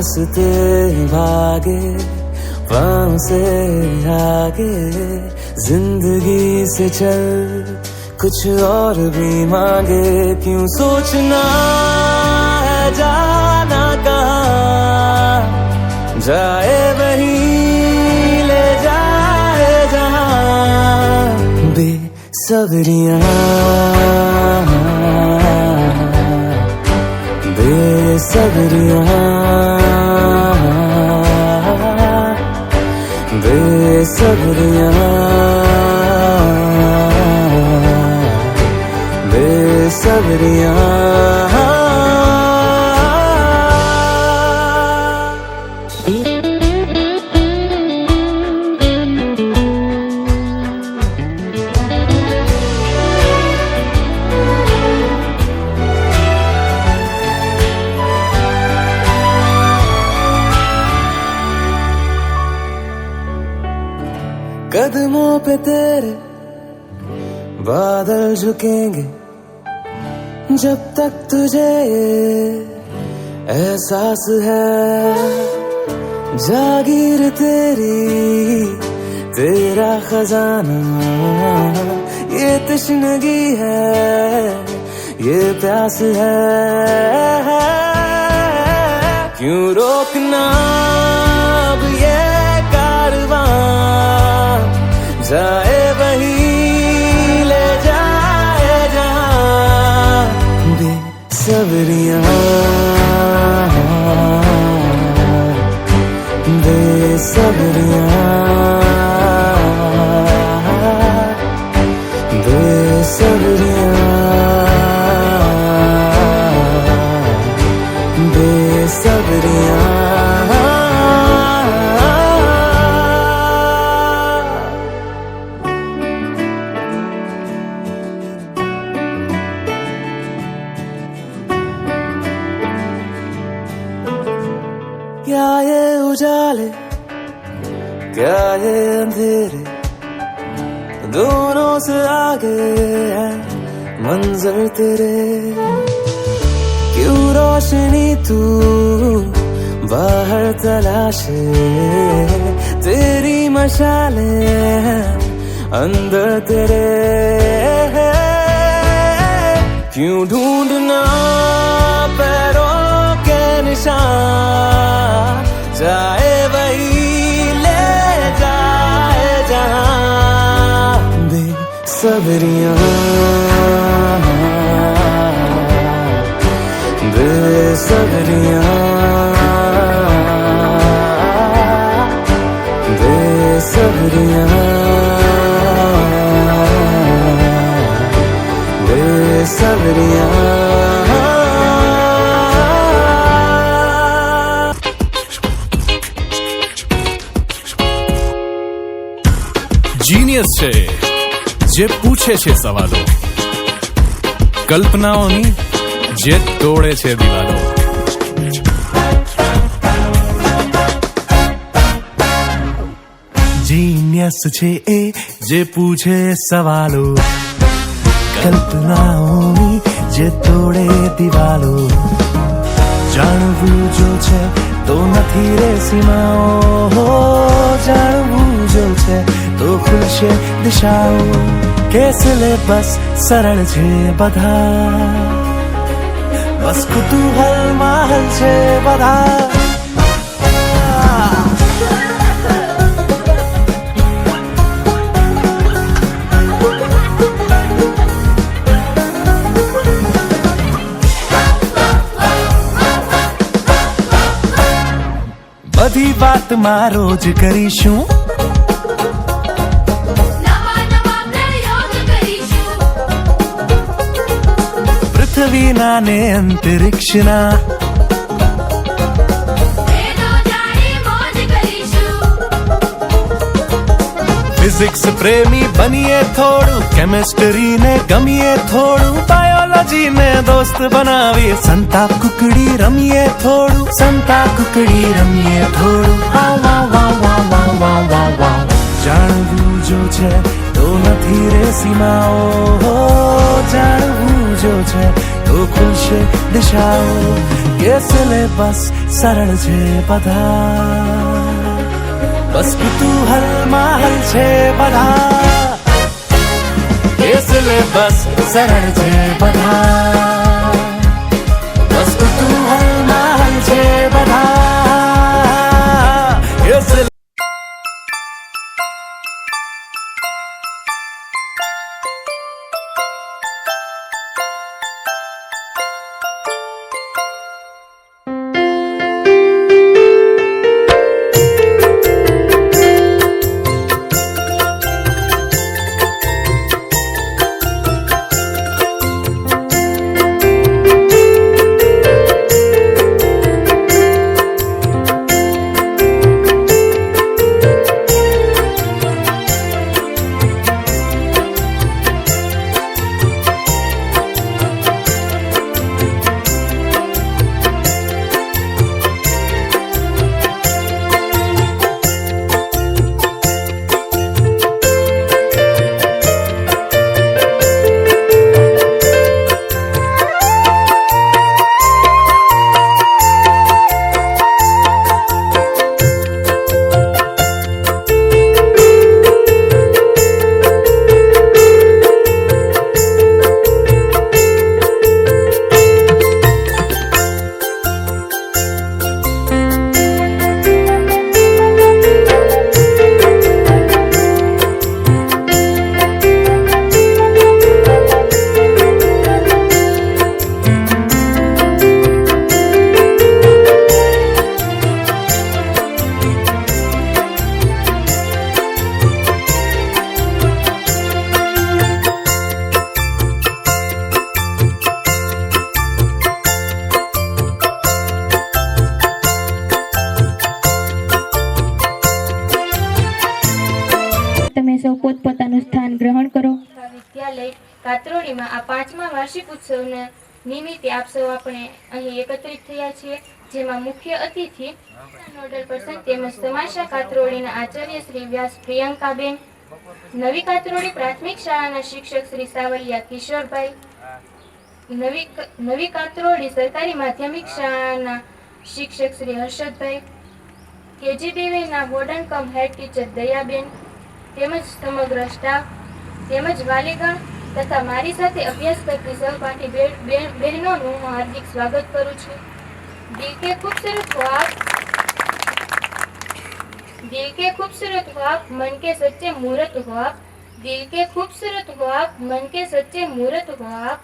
रास्ते भागे पाँव से आगे, जिंदगी से चल कुछ और भी मांगे। क्यों सोचना है जाना कहाँ, जाए वही ले जाए जहाँ। बेसब्रियाँ बेसब्रियाँ बेसब्रियाँ बेसब्रियाँ। कदमों पे तेरे बादल झुकेंगे, जब तक तुझे एहसास है। जागीर तेरी तेरा खजाना, ये तश्नगी है ये प्यास है। क्यों रोकना अब ये कारवां, जाए वही ले जाए जहाँ। बेसब्रियाँ बेसब्रियाँ बेसब्रियाँ बेसब्रियाँ। क्या ये उजाले क्या ये अंधेरे, दोनों से आगे है मंजर तेरे। क्यों रोशनी तू बाहर तलाशे, तेरी मशालें हैं अंदर तेरे। क्यों ढूंढना पैरों के निशान, जाए वही ले जाए जहाँ। बेसब्रियाँ बेसब्रियाँ बेसब्रियाँ बेसब्रियाँ। જીનિયસ છે જે પૂછે છે સવાલો, કલ્પનાઓની જે તોડે છે દિવાલો। જીનિયસ છે એ જે પૂછે સવાલો, કલ્પનાઓની જે તોડે દિવાલો। જાણવું જો છે તો નથી રે સીમાઓ, જાણવું જો છે તો ખુલશે દિશાઓ। કેસલે બસ સરળ છે બધા, બસ કુતૂહલ માહલ છે બધા। બધી વાતમાં રોજ કરીશું પૃથ્વીના ને અંતરિક્ષના। ફિઝિક્સ પ્રેમી બનીએ થોડું, કેમિસ્ટ્રી ને ગમીએ થોડું, બાયોલોજી ને દોસ્ત બનાવીએ, સંતા કુકડી રમીએ થોડું, સંતા કુકડી રમીએ થોડું। વાવ વાવ વાવ વાવ વાવ વાવ વાવ વાવ। જાણવું જો છે તો નથી રે સીમાઓ, જાણવું જો છે તો તો ખુલશે દિશાઓ કે સિલેબસ સરળ છે બધા બસ કુતૂહલમાં હલશે બધા કે સિલેબસ સરળ છે બધા બસ કુતૂહલમાં હલશે બધા કે સિલેબસ તમે સૌ પોતપોતાનું સ્થાન ગ્રહણ કરો. વિદ્યાલય કાતરોડીમાં આ 5મા વાર્ષિક ઉત્સવના નિમિત્તે આપ સૌ આપણે અહીં એકત્રિત થયા છીએ, જેમાં મુખ્ય અતિથિ નોડલ પર્સન તેમજ તમાશા કાતરોડીના આચાર્ય શ્રી વ્યાસ પ્રિયંકાબેન, નવી કાતરોડી પ્રાથમિક શાળાના શિક્ષક શ્રી સાવલિયા કિશોરભાઈ, નવી કાતરોડી સરકારી માધ્યમિક શાળાના શિક્ષક શ્રી હર્ષદભાઈ, કેજીબીવીના વોર્ડન કમ હેડ ટીચર દયાબેન તેમજ સમગ્ર સ્ટાફ તેમજ વાલીગણ તથા મારી સાથે અભ્યાસ કરતી સહપાઠી બહેનોનું હું હાર્દિક સ્વાગત કરું છું. દિલ કે ખૂબસૂરત હો આપ, દિલ કે खूबसूरत हो आप, मन के सच्चे मूर्त हो आप, दिल के खूबसूरत हो आप, मन के सच्चे मूर्त हो आप,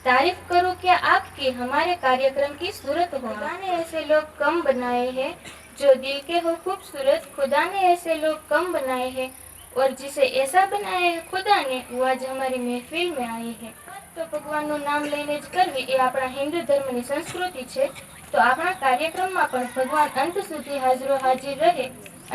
तारीफ करूं क्या आपकी हमारे कार्यक्रम की सूरत हो. खुदा ने ऐसे लोग कम बनाए हैं जो दिल के हो खूबसूरत, खुदा ने ऐसे लोग कम बनाए हैं और जिसे ऐसा बनाया है खुदा ने वो आज हमारी महफिल में आई है. तो ભગવાનનું નામ લઈને જ કરવી એ આપણા હિન્દુ ધર્મની સંસ્કૃતિ છે. તો આપણા કાર્યક્રમમાં પણ ભગવાન અંત સુધી હાજરો હાજર રહે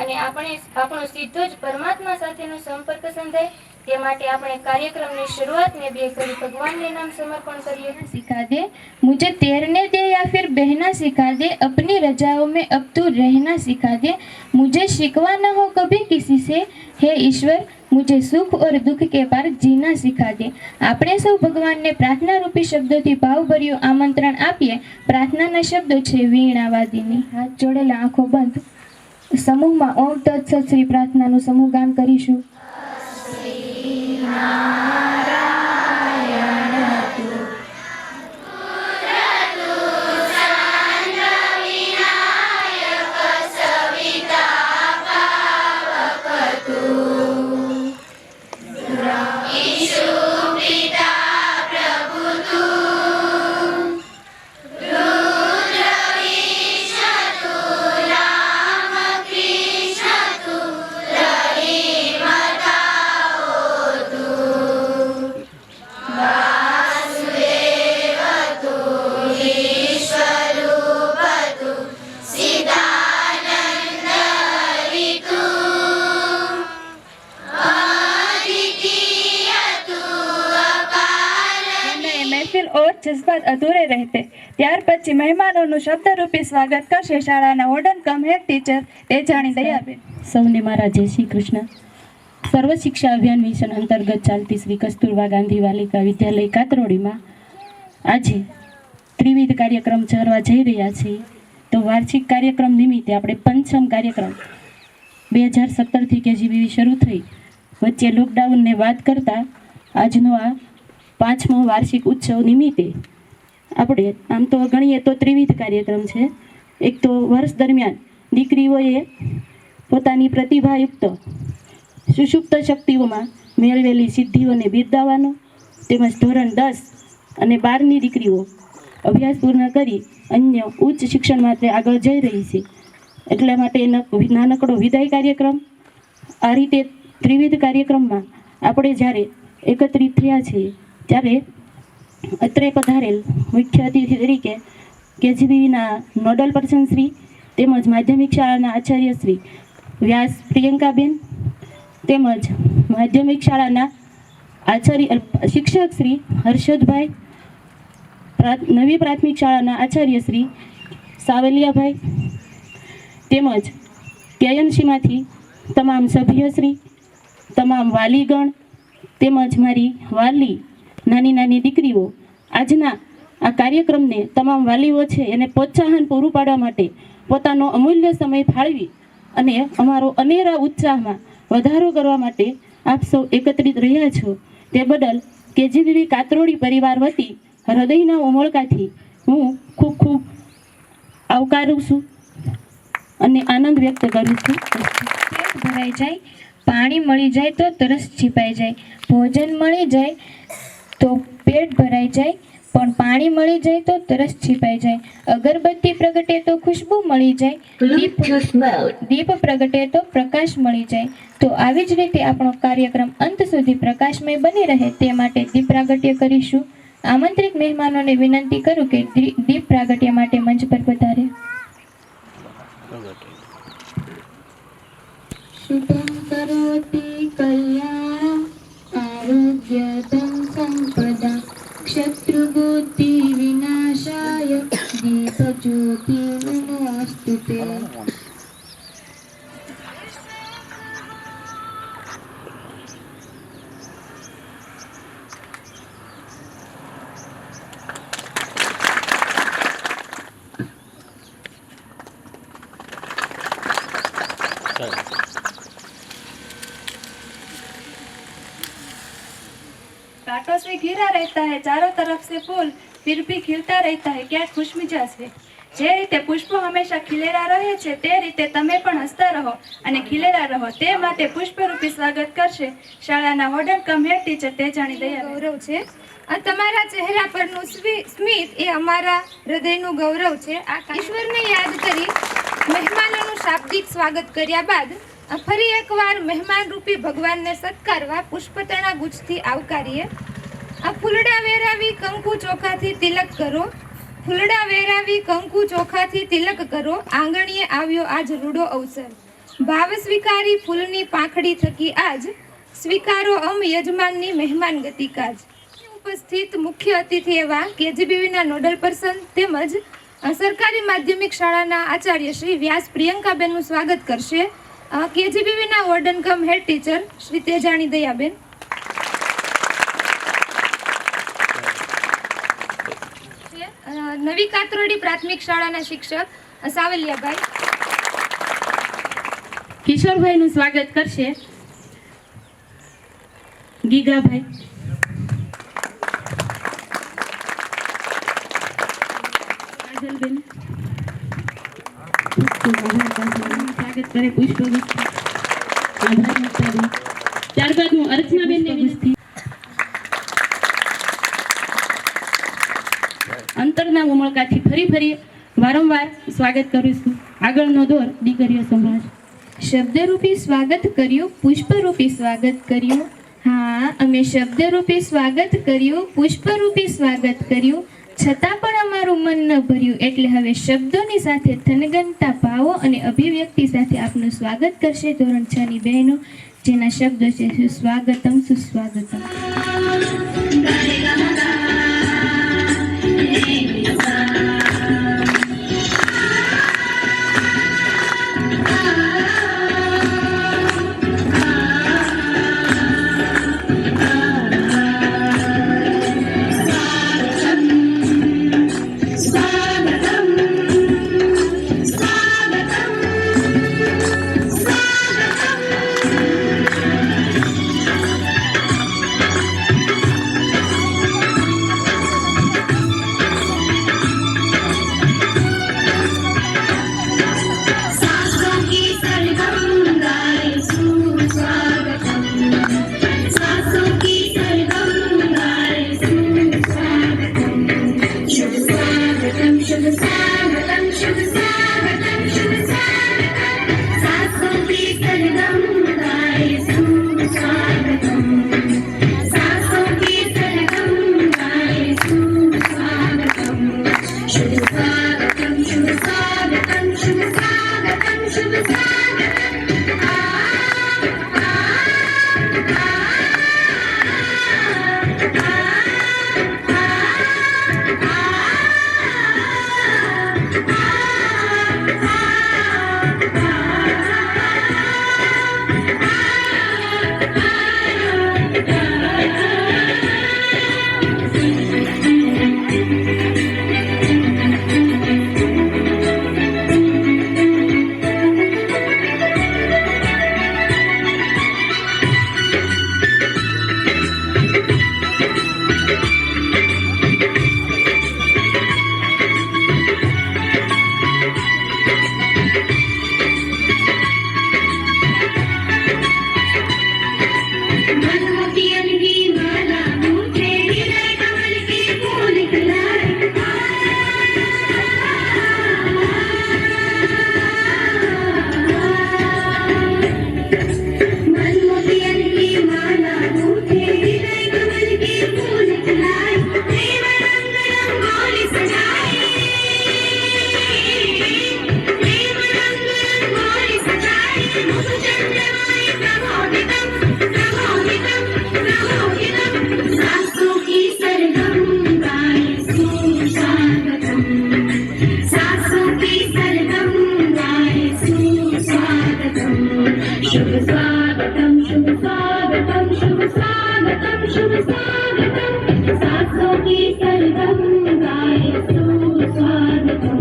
અને આપણો સીધો જ પરમાત્મા સાથેનો સંપર્ક સંધાય તે માટે આપણે કાર્યક્રમની શરૂઆતને બે કરી ભગવાનને નામ સમર્પણ કરીએ. सिखा दे मुझे तैरने दे या फिर बहना सिखा दे, अपनी रजाओं में अब तू रहना सिखा दे, मुझे शिकवा न हो कभी किसी से, हे ईश्वर मुझे सुख और दुख के पार जीना सिखा दे. આપણે સૌ ભગવાનને પ્રાર્થના રૂપી શબ્દોથી ભાવભર્યું આમંત્રણ આપીએ. પ્રાર્થનાના શબ્દો છે વીણાવાદીની. હાથ જોડેલા, આંખો બંધ. સમૂહમાં ઓમ તત્સત શ્રી પ્રાર્થનાનું સમૂહ ગાન કરીશું. और जज्बात अधूरे रहते. ત્યાર પછી મહેમાનોનું શબ્દરૂપી સ્વાગત કરશે શાળાના વોર્ડન કમ હેડ ટીચર તેજાણી દયાબેન. સૌને મારા જય શ્રી કૃષ્ણ. સર્વ શિક્ષા અભિયાન મિશન અંતર્ગત ચાલતી શ્રી કસ્તુરબા ગાંધી બાલિકા વિદ્યાલય કાતરોડીમાં આજે ત્રિવિધ કાર્યક્રમ કરવા જઈ રહ્યા છીએ. તો વાર્ષિક કાર્યક્રમ નિમિત્તે આપણે પંચમ કાર્યક્રમ 2017થી કેજીબીવી શરૂ થઈ, વચ્ચે લોકડાઉનને બાદ કરતાં આજનો આ 5મો વાર્ષિક ઉત્સવ નિમિત્તે આપણે આમ તો ગણીએ તો ત્રિવિધ કાર્યક્રમ છે. એક તો વર્ષ દરમિયાન દીકરીઓએ પોતાની પ્રતિભાયુક્ત સુષુપ્ત શક્તિઓમાં મેળવેલી સિદ્ધિઓને બિરદાવવાનો, તેમજ ધોરણ 10 અને 12ની દીકરીઓ અભ્યાસ પૂર્ણ કરી અન્ય ઉચ્ચ શિક્ષણ માટે આગળ જઈ રહી છે. એટલા માટે નાનકડો વિદાય કાર્યક્રમ. આ રીતે ત્રિવિધ કાર્યક્રમમાં આપણે જ્યારે એકત્રિત થયા છીએ ત્યારે અત્રે પધારેલ મુખ્ય અતિથિ તરીકે કેજીબીવીના નોડલ પર્સન શ્રી તેમજ માધ્યમિક શાળાના આચાર્ય શ્રી વ્યાસ પ્રિયંકાબેન તેમજ માધ્યમિક શાળાના આચાર્ય શિક્ષક શ્રી હર્ષદભાઈ, નવી પ્રાથમિક શાળાના આચાર્ય શ્રી સાવલિયાભાઈ તેમજ કેએમસીમાંથી તમામ સભ્યશ્રી, તમામ વાલીગણ તેમજ મારી વાલી નાની નાની દીકરીઓ, આજના આ કાર્યક્રમને તમામ વાલીઓ છે એને પ્રોત્સાહન પૂરું પાડવા માટે પોતાનો અમૂલ્ય સમય ફાળવી અને અમારો અનેરા ઉત્સાહમાં વધારો કરવા માટે આપ સૌ એકત્રિત રહ્યા છો, તે બદલ કેજીબીવી કાતરોડી પરિવાર વતી હૃદયના ઉમળકાથી હું ખૂબ ખૂબ આવકારું છું અને આનંદ વ્યક્ત કરું છું. પેટ ભરાઈ જાય, પાણી મળી જાય તો તરસ છીપાઈ જાય, ભોજન મળી જાય તો પેટ ભરાઈ જાય, પણ પાણી મળી જાય તો તરસ છીપાઈ જાય, અગરબત્તી પ્રગટે તો ખુશ્બુ મળી જાય, દીપ પ્રગટે તો પ્રકાશ મળી જાય. તો આવી જ રીતે આપણો કાર્યક્રમ અંત સુધી પ્રકાશમય બની રહે તે માટે દીપ પ્રાગટ્ય કરીશું. આમંત્રિત મહેમાનોને વિનંતી કરું કે દીપ પ્રાગટ્ય માટે મંચ પર પધારે. શુભમ કરોતિ કલ્યાણમ આરોગ્યદં સંપદા શત્રુબુદ્ધિ વિનાશાય દીપજ્યોતિ નમોસ્તુતે. कांटों से घिरा रहता है चारों तरफ से फूल, फिर भी खिलता रहता है क्या खुशमिजाज है. જે રીતે પુષ્પો હંમેશા ખીલેલા રહે છે તે રીતે તમે પણ હસતા રહો અને ખીલેલા રહો તે માટે પુષ્પરૂપી સ્વાગત કરશે શાળાના વોર્ડન કમ હેડ ટીચર તેજાણી દયા. ગૌરવ છે આ તમારા ચહેરા પરનું સ્મિત એ અમારા હૃદયનું ગૌરવ છે. આ ઈશ્વરને યાદ કરી મહેમાનોનું શાબ્દિક સ્વાગત કર્યા બાદ ફરી એકવાર મહેમાન રૂપી ભગવાનને સત્કારવા પુષ્પતણા ગુચ્છથી આવકારીએ. આ ફૂલડા વેરાવી કંકુ ચોખાથી તિલક કરો, ફૂલડા વેરાવી કંકુ ચોખાથી તિલક કરો, આંગણીએ આવ્યો આજ રૂડો અવસર, ભાવ સ્વીકારી ફૂલની પાંખડી થકી આજ, સ્વીકારો યજમાનની મહેમાન ગતિકાજ. ઉપસ્થિત મુખ્ય અતિથિ એવા કેજીબીવીના નોડલ પર્સન તેમજ સરકારી માધ્યમિક શાળાના આચાર્ય શ્રી વ્યાસ પ્રિયંકાબેનનું સ્વાગત કરશે કેજીબીવીના વોર્ડન કમ હેડ ટીચર શ્રી તેજાણી દયાબેન. નવી કાતરોડી પ્રાથમિક શાળાના શિક્ષક સાવલિયાભાઈ. કિશોરભાઈનું સ્વાગત કરશે ગીગાભાઈ. કાજલબેન સ્વાગત કરે પુષ્પગુચ્છ. ત્યારબાદ હું અર્ચનાબેનને વિનંતી અંતરના ઉમળકાથી ફરી વારંવાર સ્વાગત કરું છું. આગળનો દોર દીકરીઓ સંભાળ. શબ્દરૂપી સ્વાગત કર્યું, પુષ્પરૂપી સ્વાગત કર્યું. હા, અમે શબ્દરૂપી સ્વાગત કર્યું, પુષ્પરૂપી સ્વાગત કર્યું, છતાં પણ અમારું મન ન ભર્યું. એટલે હવે શબ્દોની સાથે થનગનતા ભાવો અને અભિવ્યક્તિ સાથે આપનું સ્વાગત કરશે ધોરણ 6 ની બહેનો, જેના શબ્દો છે સુસ્વાગતમ સુસ્વાગતમ. शुभ स्वागतम सासों की सरगम गाए सुस्वागतम।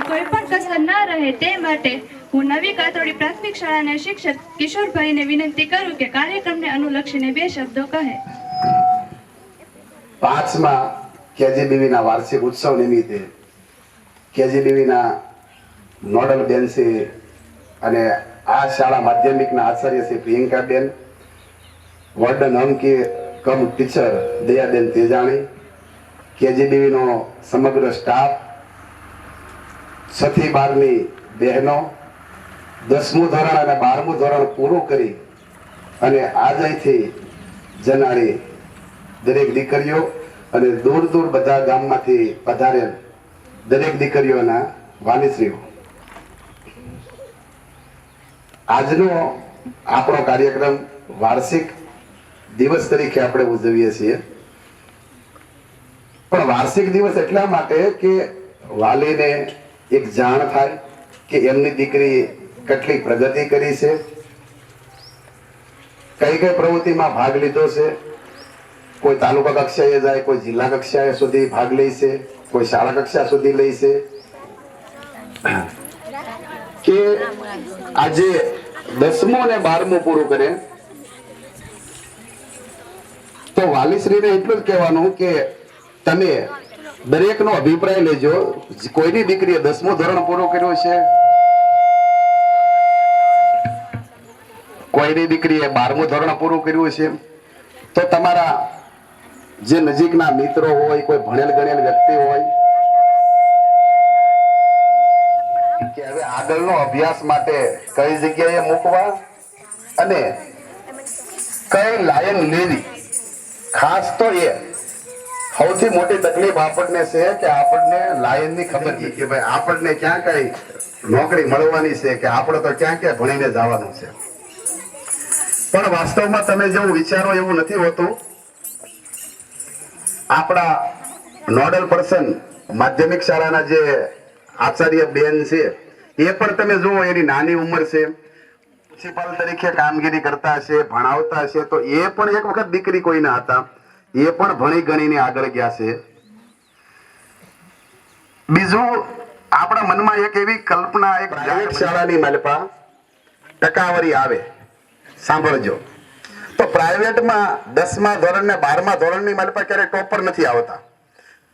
કોઈ પણ કસર ના રહે તે માટે હું નવી કાતોડી પ્રાથમિક શાળાના શિક્ષક કિશોરભાઈને વિનંતી કરું કે કાર્યક્રમને અનુલક્ષીને બે શબ્દો કહે. 5મા કેજીબીવી ના વાર્ષિક ઉત્સવ નિમિત્તે કેજીબીવી ના નોડલ બેન છે અને આ શાળા માધ્યમિકના આચાર્ય છે પ્રિયંકાબેન, વર્ડન અંકે come teacher Dayaben Tejani, KGBV નો સમગ્ર સ્ટાફ, 6 થી 12ની બહેનો, 10મું ધોરણ અને 12મું ધોરણ પૂરું કરી અને આજથી જનારી દરેક દીકરીઓ અને દૂર દૂર બધા ગામમાંથી પધારેલ દરેક દીકરીઓના વાલીશ્રીઓ, આજનો આપણો કાર્યક્રમ વાર્ષિક દિવસ તરીકે આપણે ઉજવીએ છીએ. પણ વાર્ષિક દિવસ એટલા માટે કે વાલીને એક જાણ થાય કે એમની દીકરી કેટલી પ્રગતિ કરી છે, કઈ કઈ પ્રવૃત્તિમાં ભાગ લીધો છે. કોઈ તાલુકા કક્ષાએ જાય, કોઈ જિલ્લા કક્ષાએ સુધી ભાગ લે છે, કોઈ શાળા કક્ષા સુધી લે છે. કે આજે 10મું અને 12મું પૂરું કરે તો વાલીશ્રીને એટલું જ કહેવાનું કે તમે દરેકનો અભિપ્રાય લેજો. કોઈની દીકરીએ 10મું ધોરણ પૂરું કર્યું છે, કોઈની દીકરીએ 12મું ધોરણ પૂરું કર્યું છે, તો તમારા જે નજીકના મિત્રો હોય, કોઈ ભણેલ ગણેલ વ્યક્તિ હોય કે હવે આગળનો અભ્યાસ માટે કઈ જગ્યાએ મૂકવા અને કઈ લાયન લેવી. ખાસ તો એ સૌથી મોટી તકલીફ આપણને છે કે આપણને લાયનની ખબર નથી કે ભાઈ આપણને ક્યાં કઈ નોકરી મળવાની છે કે આપણે તો ક્યાં ક્યાં ભણીને જવાનું છે. પણ વાસ્તવમાં તમે જેવું વિચારો એવું નથી હોતું. આપણા નોડલ પર્સન માધ્યમિક શાળાના જે આચાર્ય બેન છે એ પણ તમે જુઓ, એની નાની ઉંમર છે, પ્રિન્સિપાલ તરીકે કામગીરી કરતા હશે, ભણાવતા હશે, તો એ પણ એક વખત દીકરી કોઈના હતા, એ પણ ભણી ગણીને આગળ ગયા છે. બીજું આપણા મનમાં એક એવી કલ્પના, એક પ્રાઇવેટ શાળાની માલપા ટકાવારી આવે, સાંભળજો, તો પ્રાઇવેટમાં 10મા ધોરણ ને 12મા ધોરણની માલપા ક્યારે ટોપર નથી આવતા.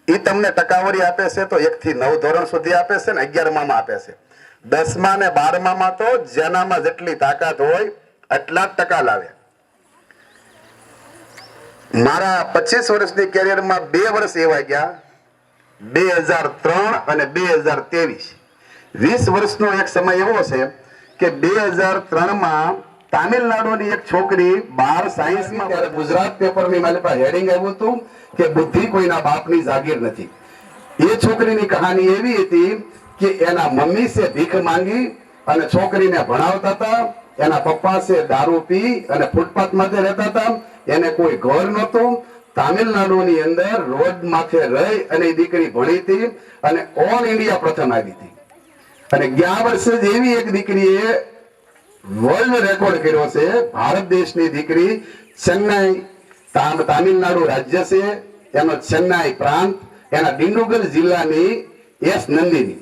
એ તમને ટકાવારી આપે છે તો 1 થી 9 ધોરણ સુધી આપે છે ને 11માં આપે છે. 10મા ને 12માં તો જેનામાં જેટલી તાકાત હોય એટલા જ ટકા લાવે. મારા 25 વર્ષની કેરિયરમાં 2 વર્ષ એવા ગયા, 2003 અને 2023. 20 વર્ષનો એક સમય એવો છે કે 2003માં તામિલનાડુની એક છોકરી 12 સાયન્સમાં ગુજરાત પેપરની માલિકા હેડિંગ આવ્યું હતું કે બુદ્ધિ કોઈના બાપની જાગીર નથી. એ છોકરીની કહાની એવી હતી કે એના મમ્મી છે ભીખ માંગી અને છોકરીને ભણાવતા હતા. એના પપ્પા છે દારૂ પી અને ફૂટપાથ માથે રહેતા હતા. એને કોઈ ઘર નહોતું. તામિલનાડુની અંદર રોડ માથે રહી અને એ દીકરી ભણી હતી અને ઓલ ઇન્ડિયા પ્રથમ આવી હતી. અને ગયા વર્ષે જ એવી એક દીકરીએ વર્લ્ડ રેકોર્ડ કર્યો છે. ભારત દેશની દીકરી, ચેન્નાઈ તામિલનાડુ રાજ્ય છે, એનો ચેન્નાઈ પ્રાંત, એના ડિંડુગલ જિલ્લાની એસ નંદિની.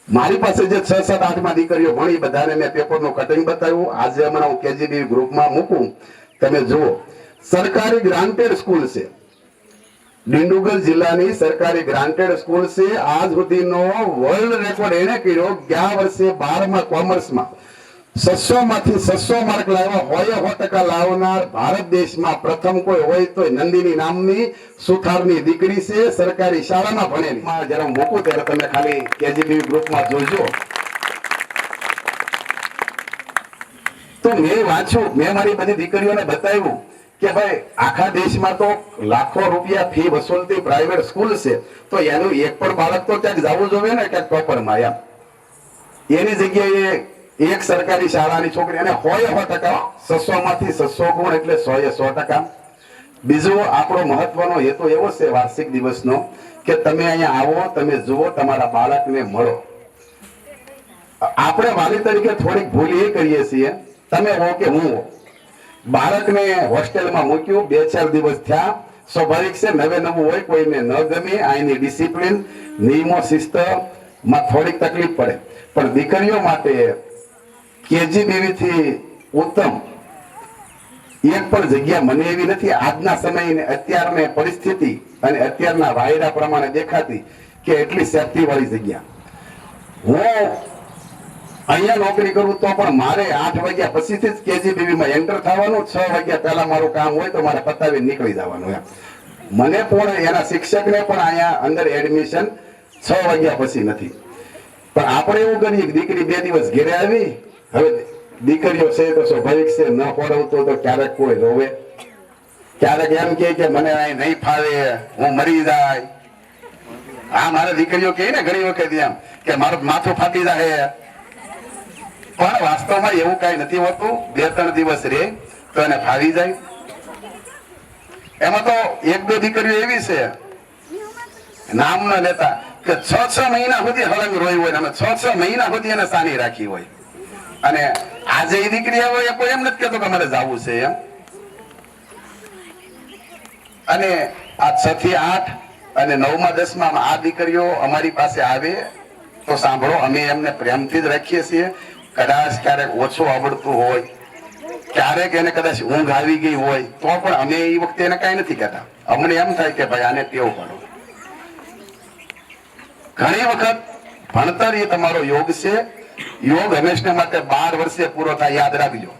મારી પાસે જે 6, 7, 8માં દીકરીઓ ભણી બધાને મેં પેપરનું કટિંગ બતાવ્યું. આજે હમણાં હું કેજીબી ગ્રુપમાં મૂકું, તમે જુઓ. સરકારી ગ્રાન્ટેડ સ્કૂલ છે, ડિંડુગલ જિલ્લાની સરકારી ગ્રાન્ટેડ સ્કૂલ છે. આજ સુધીનો વર્લ્ડ રેકોર્ડ એને કર્યો. ગયા વર્ષે 12મા કોમર્સમાં 600 માંથી 600 માર્ક લાવ્યા, 100% લાવનાર ભારત દેશમાં પ્રથમ કોઈ હોય તો નંદિની નામની સુથારની દીકરી છે, સરકારી શાળામાં ભણેલી. જયારે હું મૂકું ત્યારે તમે ખાલી કેજીબી ગ્રુપમાં જોજો. તો મેં વાંચ્યું, મેં મારી બધી દીકરીઓને બતાવ્યું કે ભાઈ આખા દેશમાં તો લાખો રૂપિયા ફી વસૂલતી પ્રાઇવેટ સ્કૂલ છે, તો એનું એક પણ બાળક તો ક્યાંક જવું જોઈએ ને, ક્યાંક ટોપરમાં. એની જગ્યાએ એક સરકારી શાળાની છોકરી, અને 100% 600 માંથી 600 ગુણ એટલે 100 એ 100%. બીજો આપણો મહત્વનો હેતુ એવો છે વાર્ષિક દિવસનો કે તમે અહીંયા આવો, તમે જુઓ, તમારા બાળકને મળો. આપણે વાલી તરીકે થોડીક ભૂલ એ કરીએ છીએ, તમે હો કે હું હો, બાળકને હોસ્ટેલમાં મૂક્યું, 2-4 દિવસ થયા, સ્વાભાવિક છે નવે નવું હોય, કોઈને ન ગમે, અહીંની ડિસિપ્લિન, નિયમો, શિસ્ત માં થોડીક તકલીફ પડે. પણ દીકરીઓ માટે KGBV થી ઉત્તમ એક પણ જગ્યા મને એવી નથી આજના સમયને અત્યારની પરિસ્થિતિ અને અત્યારના વાયરા પ્રમાણે દેખાતી કે એટલી સેફટી વાળી જગ્યા. હું અહીંયા નોકરી કરું તો પણ મારે 8 વાગ્યા પછીથી જ KGBV માં એન્ટર થવાનું, 6 વાગ્યા પહેલા મારું કામ હોય તો મારે પતાવી નીકળી જવાનું. મને પણ એના શિક્ષકને પણ અહીંયા અંદર એડમિશન 6 વાગ્યા પછી નથી. પણ આપણે એવું કરીએ કે દીકરી 2 દિવસ ઘરે આવી, હવે દીકરીઓ છે તો સ્વાભાવિક છે ન પડાવતો તો ક્યારેક કોઈ રોવે, ક્યારેક એમ કે મને અહીં નહીં ફાવે, હું મરી જાય. હા, મારે દીકરીઓ કહે ને ઘણી વખત એમ કે મારું માથું ફાટી જાય, પણ વાસ્તવમાં એવું કઈ નથી હોતું. 2-3 દિવસ રે તો એને ફાવી જાય. એમાં તો 1-2 દીકરીઓ એવી છે નામ ન લેતા કે 6-6 મહિના સુધી હળંગ રોઈ હોય અને 6-6 મહિના સુધી એને સાની રાખી હોય. અને આજે એ દીકરી હોય કોઈ એમ નથી કેતો કે મારે જવું છે એમ. અને આ 6 થી 8 અને 9માં 10માં આ દીકરીઓ અમારી પાસે આવે તો સાંભળો, અમે એમને પ્રેમથી જ રાખીએ છીએ. કદાચ ક્યારેક ઓછું આવડતું હોય, ક્યારેક એને કદાચ ઊંઘ આવી ગઈ હોય તો પણ અમે એ વખતે એને કઈ નથી કહેતા. અમને એમ થાય કે ભાઈ આને ટેવ પાડો. ઘણી વખત ભણતર એ તમારો યોગ છે. યોગ હંમેશા માટે 12 વર્ષે પૂરો થાય, યાદ રાખજો.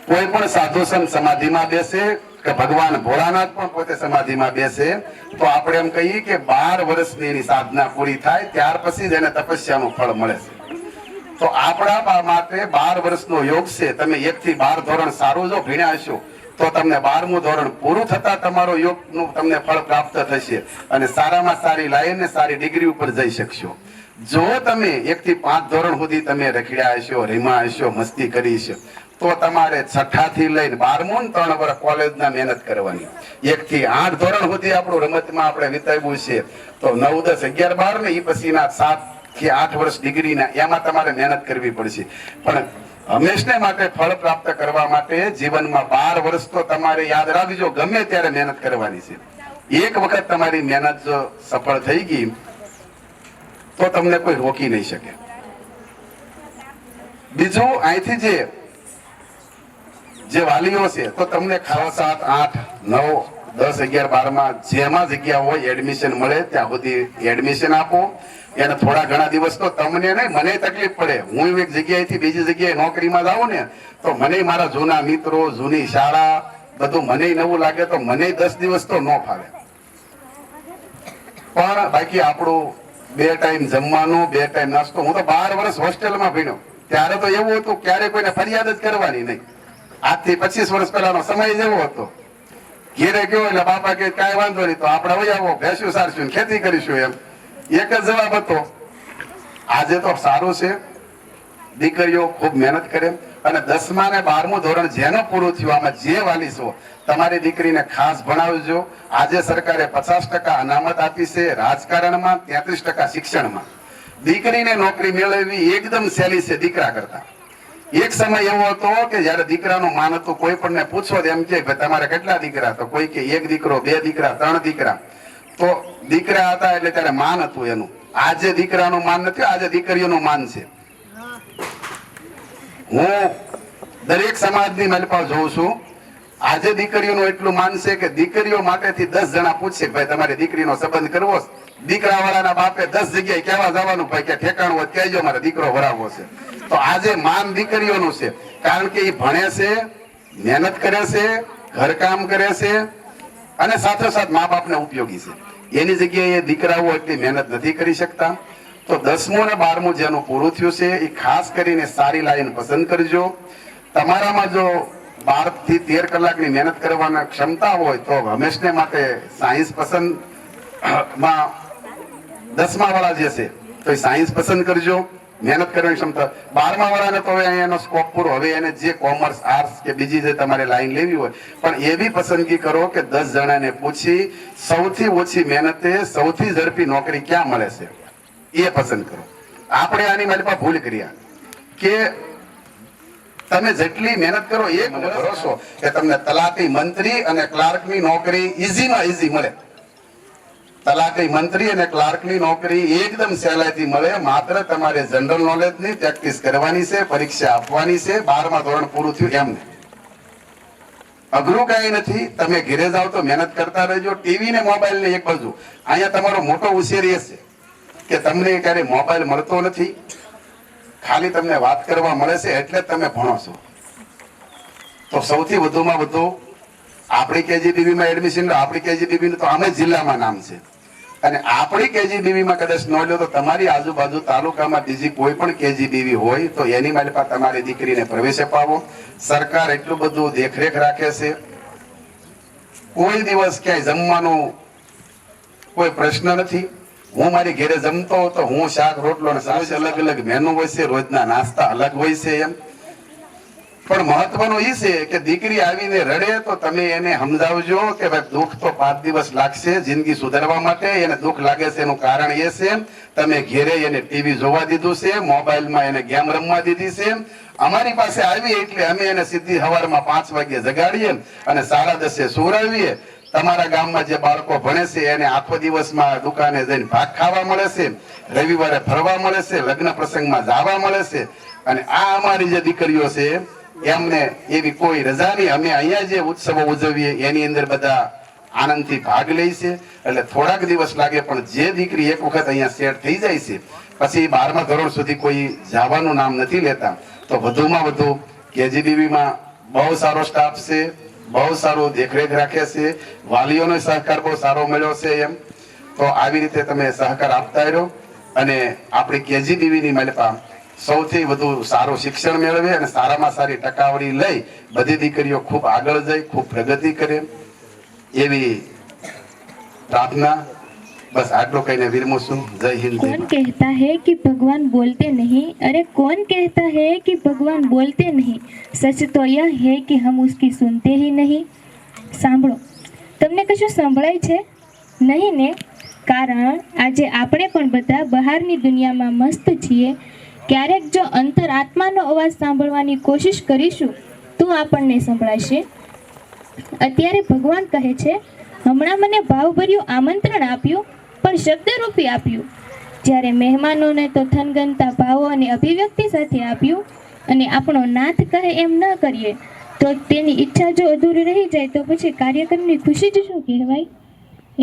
કોઈ પણ સાધુ સંત સમાધિમાં બેસે કે ભગવાન ભોળાનાથ પણ પોતે સમાધિમાં બેસે તો આપણે એમ કહીએ કે 12 વર્ષની એની સાધના પૂરી થાય ત્યાર પછી જ એને તપસ્યાનું ફળ મળે છે. તો આપણા માટે 12 વર્ષનો યોગ છે. તમે 1 થી 12 ધોરણ સારું જો ભણ્યા હશો તો તમને 12મું ધોરણ પૂરું થતા તમારો યોગનું તમને ફળ પ્રાપ્ત થશે અને સારામાં સારી લાઈન ને સારી ડિગ્રી ઉપર જઈ શકશો. જો તમે 1 થી 5 ધોરણ સુધી તમે રખડ્યા હશો, રીમા હશો, મસ્તી કરી છે તો તમારે 6ઠા થી લઈને 12મું 3 વર્ષ કોલેજના મહેનત કરવાની. 1 થી 8 ધોરણ સુધી આપણું રમતમાં આપણે વિતાવ્યું છે તો 9, 10, 11, 12 ને એ પછીના 7 થી 8 વર્ષ ડિગ્રીના એમાં તમારે મહેનત કરવી પડશે. પણ હંમેશને માટે ફળ પ્રાપ્ત કરવા માટે જીવનમાં 12 વર્ષ તો તમારે યાદ રાખજો, ગમે ત્યારે મહેનત કરવાની છે. એક વખત તમારી મહેનત જો સફળ થઈ ગઈ તો તમને કોઈ રોકી નહીં શકે. બીજું અહીંથી જે વાલીઓ છે તો તમને 6, 7, 8, 9, 10, 11, 12માં જેમાં જગ્યા હોય એડમિશન મળે ત્યાં સુધી એડમિશન આપો. એને થોડા ઘણા દિવસ તો તમને નહીં મને તકલીફ પડે. હું એક જગ્યાએથી બીજી જગ્યાએ નોકરીમાં જાઉં ને તો મને મારા જૂના મિત્રો, જૂની શાળા બધું મને નવું લાગે તો મને 10 દિવસ તો ન ફાવે. પણ બાકી આપણું 2 ટાઈમ જમવાનું, 2 ટાઈમ નાસ્તો. હું તો 12 વર્ષ હોસ્ટેલમાં ભણ્યો ત્યારે તો એવું હતું ક્યારે કોઈને ફરિયાદ જ કરવાની નહીં. આજથી 25 વર્ષ પહેલાનો સમય જ એવો હતો. ઘેરે ગયો એટલે બાપા કે કાંઈ વાંધો નહીં તો આપણે વહી આવો, ભેંસું સારશું, ખેતી કરીશું, એમ એક જ જવાબ હતો. આજે તો સારું છે, દીકરીઓ ખૂબ મહેનત કરે અને 10મા ને 12મું ધોરણ જેનો પૂરું થયું આમાં જે વાલી છો તમારી દીકરીને ખાસ ભણાવજો. આજે સરકારે 50% અનામત આપી છે રાજકારણમાં, 33% શિક્ષણમાં. દીકરીને નોકરી મેળવવી એકદમ સહેલી છે દીકરા કરતા. એક સમય એવો હતો કે જયારે દીકરાનું માન હતું, કોઈ પણ પૂછો એમ કે તમારે કેટલા દીકરા, તો કોઈ કે 1 દીકરો, 2 દીકરા, 3 દીકરા. તો દીકરા હતા એટલે ત્યારે માન હતું એનું. આજે દીકરાનું માન નથી, આજે દીકરીઓનું માન છે. હું દરેક સમાજની મલપા જોઉં છું. આજે દીકરીઓનું એટલું માન છે કે દીકરીઓ માટેથી 10 જણા પૂછશે ભાઈ તમારી દીકરીનો સંબંધ કરવો. દીકરા વાળાના બાપે 10 જગ્યાએ કેવા જવાનું ભાઈ કે ઠેકાણું હોય કહેજો મારે દીકરો ભરાવવો છે. તો આજે માન દીકરીઓનું છે કારણ કે એ ભણે છે, મહેનત કરે છે, ઘરકામ કરે છે અને સાથોસાથ મા બાપને ઉપયોગી છે. એની જગ્યાએ દીકરાઓ એટલી મહેનત નથી કરી શકતા. તો 10મું અને 12મું જેનું પૂરું થયું છે એ ખાસ કરીને સારી લાઈન પસંદ કરજો. તમારામાં જો 12 થી 13 કલાકની મહેનત કરવાની ક્ષમતા હોય તો હંમેશને માટે સાયન્સ પસંદ માં 10મા વાળા જે છે તો એ સાયન્સ પસંદ કરજો. મહેનત કરવાની ક્ષમતા 12મા વાળાને તો હવે એનો સ્કોપ પૂરો, હવે એને જે કોમર્સ આર્ટ્સ કે બીજી જે તમારે લાઈન લેવી હોય પણ એવી પસંદગી કરો કે 10 જણાને પૂછી સૌથી ઓછી મહેનતે સૌથી ઝડપી નોકરી ક્યાં મળે છે એ પસંદ કરો. આપણે આની મારી પાસે ભૂલ કર્યા કે તમે જેટલી મહેનત કરો એ મને ભરોસો કે તમને તલાટી મંત્રી અને ક્લાર્કની નોકરી ઈઝીમાં ઈઝી મળે. તલાટી મંત્રી અને ક્લાર્કની નોકરી એકદમ સહેલાઈથી મળે. માત્ર તમારે જનરલ નોલેજની પ્રેક્ટિસ કરવાની છે, પરીક્ષા આપવાની છે. 12મા ધોરણ પૂરું થયું એમને અઘરું કઈ નથી. તમે ઘરે જાઓ તો મહેનત કરતા રહેજો. ટીવી ને મોબાઈલ ને એક બાજુ, અહીંયા તમારો મોટો ઉછેર એ છે કે તમને ક્યારે મોબાઈલ મળતો નથી, ખાલી તમને વાત કરવા મળે છે એટલે તમે ભણો છો. તો સૌથી વધુમાં વધુ આપણી KGBV માં એડમિશન લો. આપણી KGBV નું તો આમે જિલ્લામાં નામ છે અને આપણી KGBV માં કદાચ ન લો તો તમારી આજુબાજુ તાલુકામાં બીજી કોઈ પણ KGBV હોય તો એની માટે તમારી દીકરીને પ્રવેશ અપાવો. સરકાર એટલું બધું દેખરેખ રાખે છે. કોઈ દિવસ ક્યાંય જમવાનું કોઈ પ્રશ્ન નથી. હું મારી ઘરે જમતો તો હું શાક રોટલો ને સાસ અલગ અલગ મેનુ હોય છે, રોજના નાસ્તા અલગ હોય છે એમ. પણ મહત્વનું એ છે કે દીકરી આવીને રડે તો તમે એને સમજાવજો કે ભાઈ દુઃખ તો 5 દિવસ લાગશે જિંદગી સુધારવા માટે. એને દુઃખ લાગે છે એનું કારણ એ છે તમે ઘેરે એને ટીવી જોવા દીધું છે, મોબાઈલમાં એને ગેમ રમવા દીધી છે. અમારી પાસે આવી એટલે અમે એને સીધી સવારમાં 5 વાગે જગાડીએ અને 10:30 સુવડાવીએ. તમારા ગામમાં જે બાળકો ભણે છે એને આખો દિવસમાં દુકાને જઈને ભાગ ખાવા મળે છે, રવિવારે ફરવા મળે છે, લગ્ન પ્રસંગમાં જવા મળે છે. અને આ અમારી જે દીકરીઓ છે એમને એવી કોઈ રજા નહીં. અમે અહીંયા જે ઉત્સવો ઉજવીએ એની અંદર બધા આનંદથી ભાગ લે છે. એટલે થોડાક દિવસ લાગે પણ જે દીકરી એક વખત અહીંયા સેટ થઈ જાય છે પછી 12મા ધોરણ સુધી કોઈ જવાનું નામ નથી લેતા. તો વધુમાં વધુ KGBV માં બહુ સારો સ્ટાફ છે, બહુ સારું દેખરેખ રાખે છે, વાલીઓનો સહકાર બહુ સારો મળ્યો છે એમ. તો આવી રીતે તમે સહકાર આપતા રહ્યો અને આપણી KGBV ની માલિકા સૌથી વધુ સારું શિક્ષણ મેળવે અને સારામાં સારી ટકાવારી લઈ બધી દીકરીઓ ખૂબ આગળ જાય, ખૂબ પ્રગતિ કરે એવી પ્રાર્થના. બસ આટલું કહીને વિરમું છું. જય હિન્દ. कौन कहता है कि भगवान बोलते नहीं? अरे कौन कहता है कि भगवान बोलते नहीं? सच तो यह है कि हम उसकी सुनते ही नहीं. સાંભળો, તમને કશું સંભળાય છે નહીં ને? કારણ આજે આપણે પણ બધા બહારની દુનિયામાં મસ્ત છીએ. ક્યારેક જો અંતર આત્માનો અવાજ સાંભળવાની કોશિશ કરીશું તો આપણને સંભળાશે. અત્યારે ભગવાન કહે છે, હમણાં મને ભાવભર્યું આમંત્રણ આપ્યું પણ શબ્દરૂપી આપ્યું. જ્યારે મહેમાનોને તો થનગનતા ભાવો અને અભિવ્યક્તિ સાથે આપ્યું અને આપણો નાથ કહે એમ ન કરીએ તો તેની ઈચ્છા જો અધૂરી રહી જાય તો પછી કાર્યક્રમની ખુશી જ શું કહેવાય?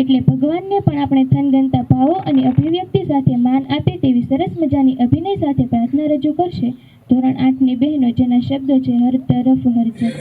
એટલે ભગવાનને પણ આપણે થનગનતા ભાવો અને અભિવ્યક્તિ સાથે માન આપે તેવી સરસ મજાની અભિનય સાથે પ્રાર્થના રજૂ કરશે ધોરણ 8ની બહેનો, જેના શબ્દો છે હર તરફ હર જગ.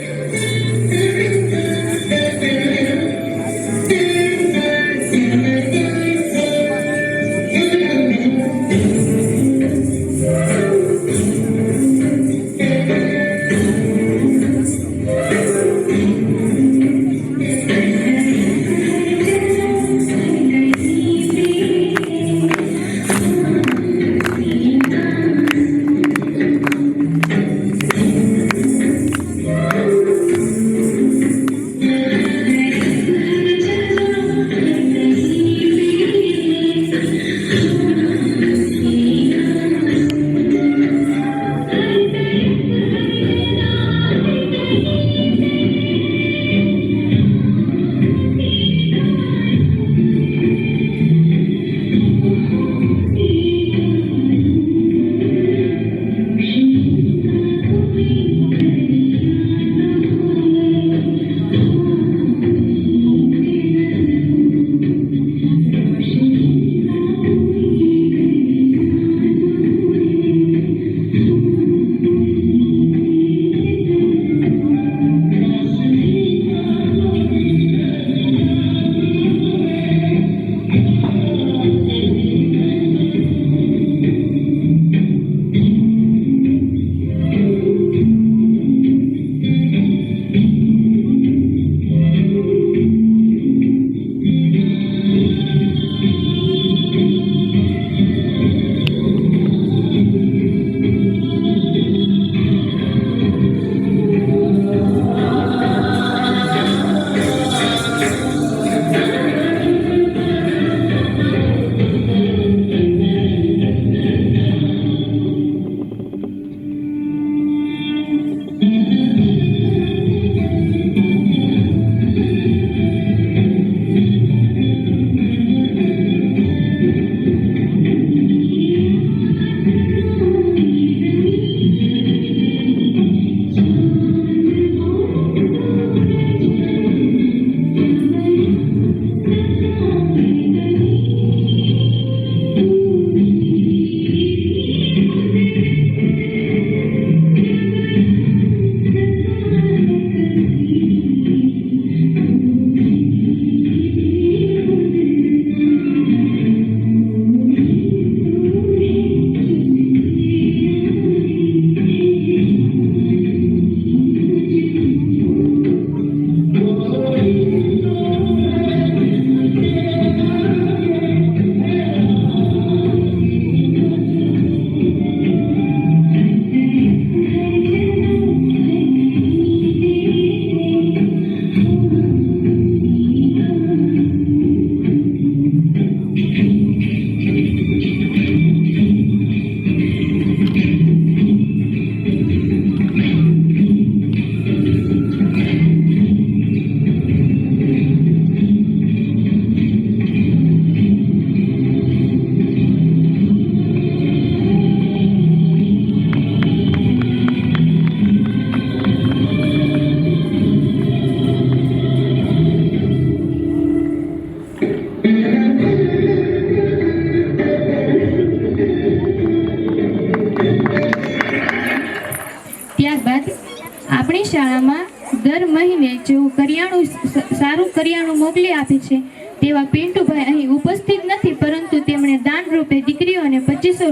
સારું કરિયાણું મોકલી આપે છે તેવા પિન્ટુભાઈ અહીં ઉપસ્થિત નથી, પરંતુ તેમણે દાન રૂપે દીકરીઓને 2500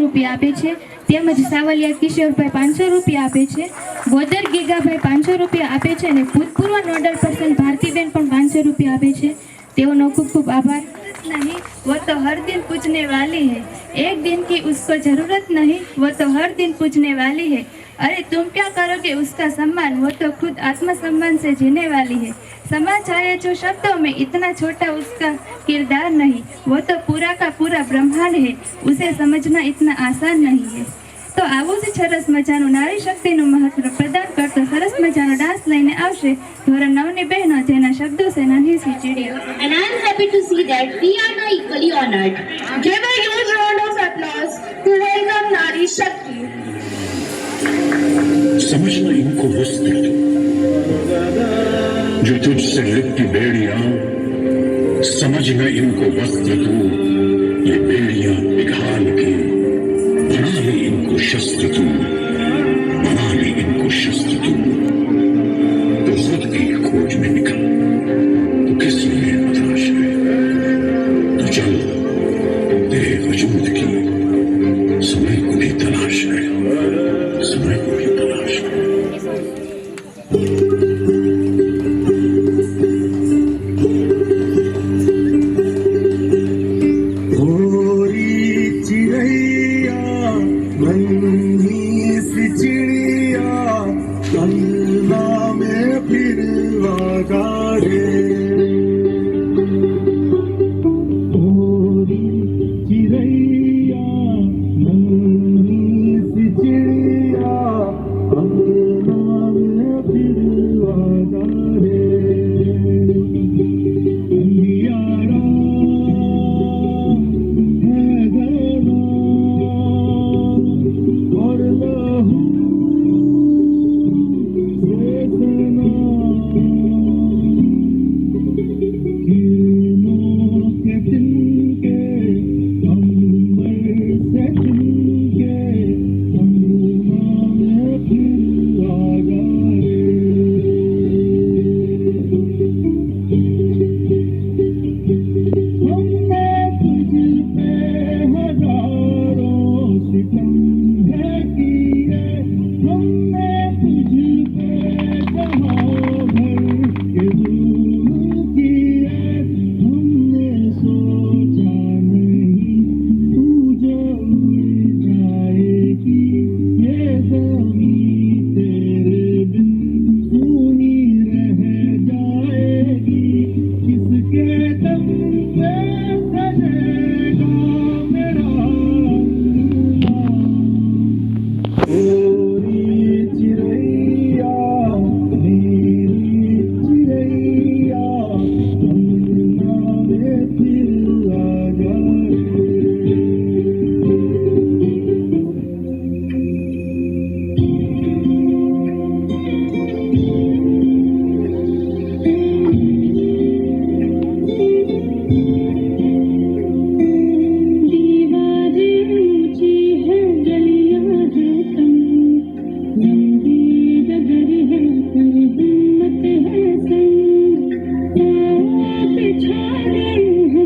રૂપિયા આપે છે. તેમજ સાવલિયા કિશોરભાઈ 500 રૂપિયા આપે છે, ગોદર ગીગાભાઈ 500 રૂપિયા આપે છે અને ભૂતપૂર્વ નોડલ પર્સન ભારતીબેન પણ 500 રૂપિયા આપે છે. તેઓનો ખૂબ ખૂબ આભાર. नहीं वो तो हर दिन पूछने वाली है, एक दिन की उसको जरूरत नहीं, वो तो हर दिन पूछने वाली है. अरे तुम क्या करोगे उसका सम्मान, वो तो खुद आत्मसम्मान से जीने वाली है. समा चाहे जो शब्दों में इतना छोटा उसका किरदार नहीं, वो तो पूरा का पूरा ब्रह्मांड है, उसे समझना इतना आसान नहीं है. तो આવું જ સરસ મજાનું નારી શક્તિનું મહત્વ પ્રદાન કરતો સરસ મજાનો ડાન્સ લઈને આવશે ધોરણ 9 ની બહેનો, જેના શબ્દો છે નાની C ચીડિયો. And I am happy to see that we are now equally honored. Give a huge round of applause to welcome Nari Shakti. समझना इनको वस्त्र जो तुझसे लिपटी बेड़ियां, समझना इनको वस्त्र तू, ये बेड़ियां पिघाल के बना ले इनको शस्त्र तू, बना ले इनको शस्त्र तू. तो खुद की खोज में निकल, तो किस लिए तलाश है, तो चल तेरे वजूद की समय को भी तलाश है, समय को भी तलाश है.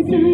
है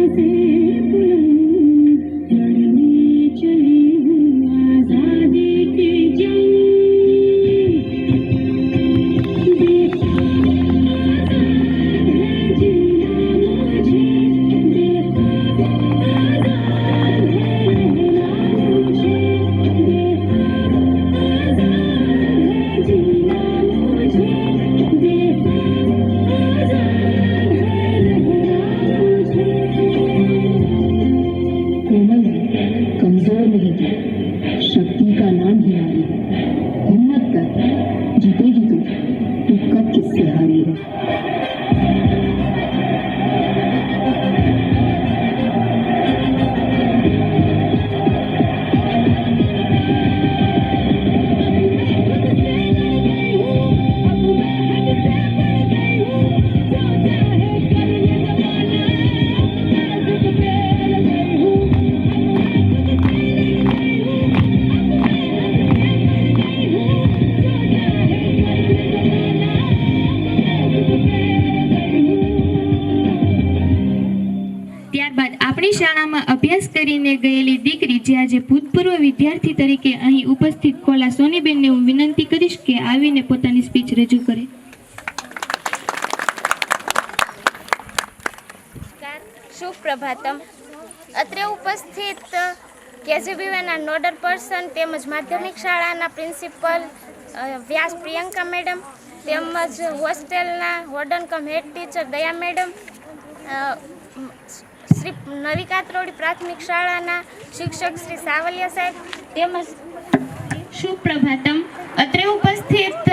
ત્યારબાદ આપણી શાળામાં અભ્યાસ કરીને ગયેલી દીકરી જે આજે ભૂતપૂર્વ વિદ્યાર્થી તરીકે અહીં ઉપસ્થિત કોલા સોનીબેનને હું વિનંતી કરીશ કે આવીને પોતાની સ્પીચ રજૂ કરે. સુપ્રભાતમ. અત્રે ઉપસ્થિત કેજીબીવીના નોડલ પર્સન તેમજ માધ્યમિક શાળાના પ્રિન્સિપલ વ્યાસ પ્રિયંકા મેડમ તેમજ હોસ્ટેલના વોર્ડન કમ હેડ ટીચર દયા મેડમ, શ્રી નવી કાતરોડી પ્રાથમિક શાળાના શિક્ષક શ્રી સાવલિયા સાહેબ તેમજ સુપ્રભાતમ. અત્રે ઉપસ્થિત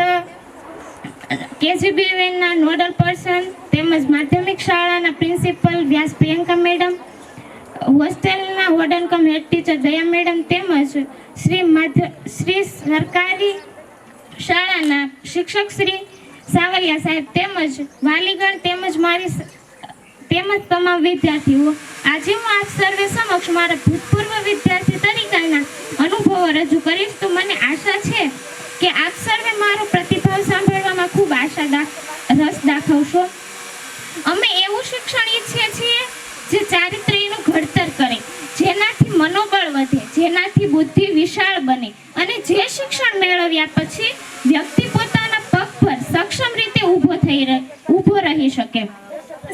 કેજીબીવીના નોડલ પર્સન તેમજ માધ્યમિક શાળાના પ્રિન્સિપલ વ્યાસ પ્રિયંકા મેડમ, હોસ્ટેલના વોર્ડન કમ હેડ ટીચર દયા મેડમ તેમજ શ્રી સરકારી શાળાના શિક્ષક શ્રી સાવલિયા સાહેબ તેમજ વાલીગણ તેમજ તમામ વિદ્યાર્થીઓ, આજે હું આપ સર્વે સમક્ષ મારા ભૂતપૂર્વ વિદ્યાર્થી તરીકેના અનુભવો રજૂ કરીશ. તો મને આશા છે કે આપ સર્વે મારો પ્રતિભાવ સાંભળવામાં ખૂબ રસ દાખવશો. અમે એવું શિક્ષણ ઈચ્છીએ છીએ જે ચારિત્ર્યનું ઘડતર કરે, જેનાથી મનોબળ વધે, જેનાથી બુદ્ધિ વિશાળ બને અને જે શિક્ષણ મેળવ્યા પછી વ્યક્તિ પોતાના પગ પર સક્ષમ રીતે ઊભો રહી શકે.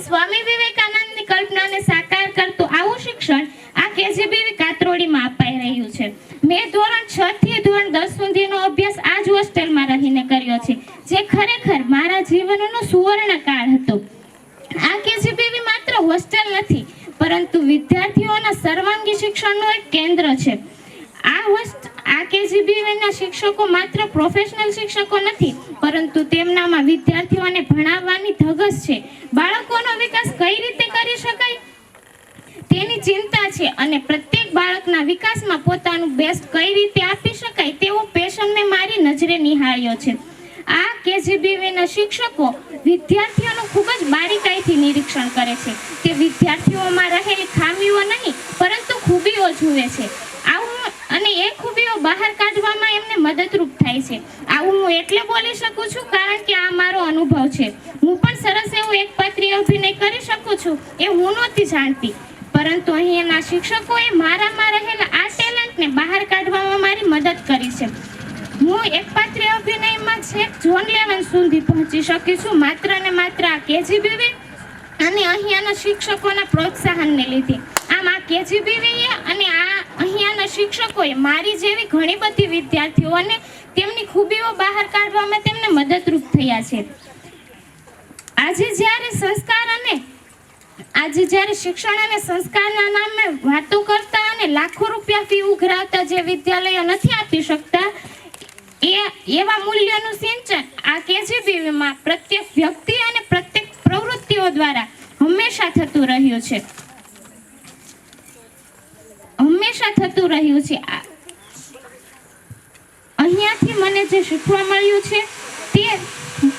સ્વામી વિવેકાનંદની કલ્પનાને સાકાર કરતું આવું શિક્ષણ આ કેજીબીવી કાતરોડીમાં અપાઈ રહ્યું છે. મેં ધોરણ 6 થી ધોરણ 10 સુધીનો અભ્યાસ આ જ હોસ્ટેલમાં રહીને કર્યો છે, જે ખરેખર મારા જીવનનો સુવર્ણકાળ હતો. આ કેજીબીવી માત્ર હોસ્ટેલ નથી, પરંતુ વિદ્યાર્થીઓના સર્વાંગી શિક્ષણનું એક કેન્દ્ર છે. આ કેજીબીવીના શિક્ષકો માત્ર પ્રોફેશનલ શિક્ષકો નથી, પરંતુ તેમનામાં વિદ્યાર્થીઓને ભણાવવાની ધગશ છે. બાળકોનો વિકાસ કઈ રીતે કરી શકાય તેની ચિંતા છે અને પ્રત્યેક બાળકના વિકાસમાં પોતાનું બેસ્ટ કઈ રીતે આપી શકાય તેવો પેશન મેં મારી નજરે નિહાળ્યો છે. આ કેજીબીવીના શિક્ષકો વિદ્યાર્થીઓનું ખૂબ જ બારીકાઈથી નિરીક્ષણ કરે છે. તે વિદ્યાર્થીઓમાં રહેલી ખામીઓ નહીં, પરંતુ ખૂબીઓ જુએ છે. અને એ ખૂબીઓ બહાર કાઢવામાં એમને મદદરૂપ થાય છે. આવું હું એટલે બોલી શકું છું કારણ કે આ મારો અનુભવ છે. હું પણ સરસ એવું એકપાત્રીય અભિનય કરી શકું છું એ હું નહોતી જાણતી, પરંતુ અહીંના શિક્ષકોએ મારામાં રહેલા આ ટેલેન્ટને બહાર કાઢવામાં મારી મદદ કરી છે. હું એકપાત્રીય અભિનયમાં છેક ઝોન લેવલ સુધી પહોંચી શકી છું, માત્ર ને માત્ર આ કેજીબીવી અને અહીંયાના શિક્ષકોના પ્રોત્સાહનને લીધે. આમ આ કેજીબીવીએ અને અહીંયાના શિક્ષકોએ મારી જેવી ઘણી બધી વિદ્યાર્થીઓને તેમની ખૂબીઓ બહાર કાઢવામાં તેમને મદદરૂપ થયા છે. આજે જ્યારે શિક્ષણ અને સંસ્કારના નામે વાતો કરતા અને લાખો રૂપિયા ફી ઉઘરાવતા જે વિદ્યાલયો નથી આપી શકતા, એવા મૂલ્યોનું સિંચન આ કેજીબીવીમાં પ્રત્યેક વ્યક્તિ અને પ્રત્યેક પ્રવૃત્તિઓ દ્વારા હંમેશા થતું રહ્યું છે. અહીંયાથી મને જે શીખવા મળ્યું છે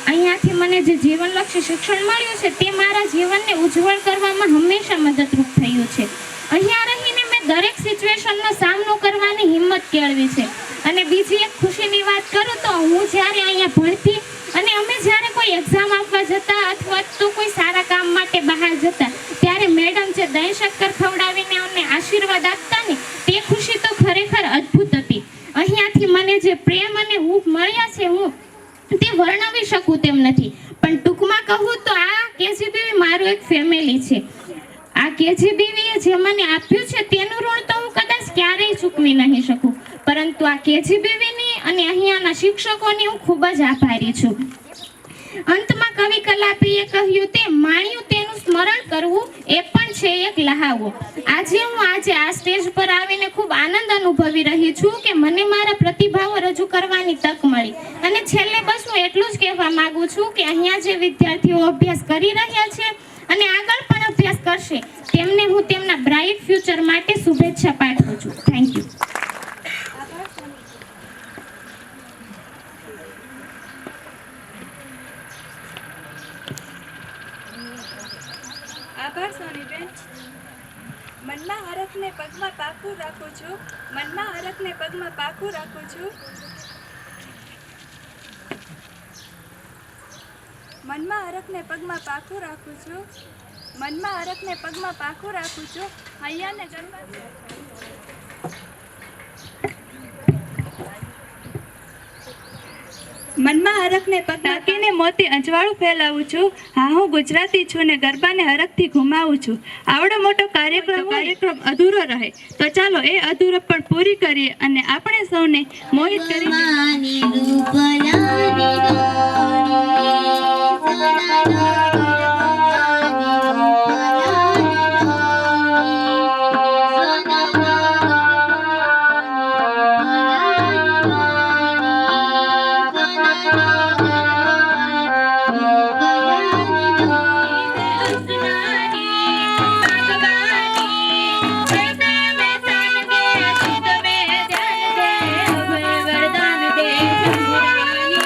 અહીંયાથી મને જે જીવનલક્ષી શિક્ષણ મળ્યું છે તે મારા જીવનને ઉજ્જવળ કરવામાં હંમેશા મદદરૂપ થયું છે. અહીંયા રહીને મેં દરેક સિચ્યુએશનનો સામનો કરવાની હિંમત કેળવી છે. અને બીજી એક ખુશીની વાત કરું તો હું જ્યારે અહીંયા ભણતી અને અમે જ્યારે કોઈ એક્ઝામ આપવા જતા અથવા તો કોઈ સારા કામ માટે બહાર જતા, ત્યારે મેડમ જે દહીં શક્કર ખવડાવીને અમને આશીર્વાદ આપતા ને તે ખુશી તો ખરેખર અદ્ભુત હતી. અહીંયાથી મને જે પ્રેમ અને હૂંફ મળ્યા છે હું તે વર્ણવી શકું તેમ નથી, પણ ટૂંકમાં કહું તો આ કેજીબીવી મારું એક ફેમિલી છે. આ કેજીબીવીએ જે મને આપ્યું છે તેનું ઋણ તો હું કદાચ ક્યારેય ચૂકવી નહીં શકું, પરંતુ આ કેજીબીવીની અને અહીંયાના શિક્ષકોની હું ખૂબ જ આભારી છું. અંતમાં કવિ કલાપીએ કહ્યું તે માણ્યું તેનું સ્મરણ કરવું એ પણ છે એક લહાવો. આજે હું આ સ્ટેજ પર આવીને ખૂબ આનંદ અનુભવી રહી છું કે મને મારા પ્રતિભાવો રજૂ કરવાની તક મળી. અને છેલ્લે બસ હું એટલું જ કહેવા માંગુ છું કે અહીંયા જે વિદ્યાર્થીઓ અભ્યાસ કરી રહ્યા છે અને આગળ પણ અભ્યાસ કરશે તેમને હું તેમના બ્રાઇટ ફ્યુચર માટે શુભેચ્છા પાઠવું છું. Thank you. આભાર સોનીબેન. મનમાં હરખને પગમાં પાકું રાખું છું, મનમાં હરખને પગમાં પાકું રાખું છું, મનમાં હરખને પગમાં પાકું રાખું છું, મનમાં હરખને પગમાં પાખું રાખું છું. હૈયાને ગરબા મનમાં હરખને પગમાં તાકીને મોતી અજવાળું ફેલાવું છું. હા, હું ગુજરાતી છું ને ગરબાને હરખથી ઘુમાવું છું. આવડો મોટો કાર્યક્રમ અધૂરો રહે તો ચાલો એ અધૂરો પણ પૂરી કરીએ અને આપણે સૌને મોહિત કરી વરદાન દે શંભુરાની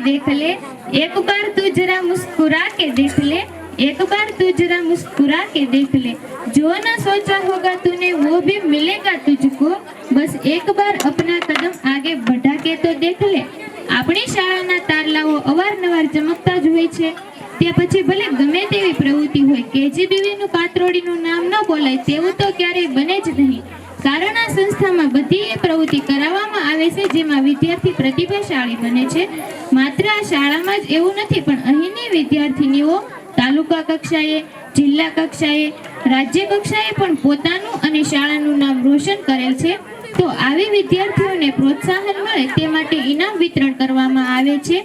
देख ले, एक बार तू जरा मुस्कुरा के देख ले, एक बार तू जरा मुस्कुरा के देख ले, जो ना सोचा होगा तूने वो भी मिलेगा तुझको, बस एक बार अपना कदम आगे बढ़ा के तो देख ले। આપણી શાળાના તારલાઓ અવારનવાર ચમકતા જ હોય છે, તે પછી ભલે ગમે તેવી પ્રવૃત્તિ હોય, કેજીબીવીનું કાતરોડીનું નામ ન બોલાય તેવું તો ક્યારેય બને જ નહીં, કારણ આ સંસ્થામાં બધી એ પ્રવૃત્તિ કરાવવામાં આવે છે જેમાં વિદ્યાર્થી પ્રતિભાશાળી બને છે। માત્ર આ શાળામાં જ એવું નથી, પણ અહીંની વિદ્યાર્થીનીઓ તાલુકા કક્ષાએ, જિલ્લા કક્ષાએ, રાજ્ય કક્ષાએ પણ પોતાનું અને શાળાનું નામ રોશન કરેલ છે। તો આવી વિદ્યાર્થીઓને પ્રોત્સાહન મળે તે માટે ઇનામ વિતરણ કરવામાં આવે છે।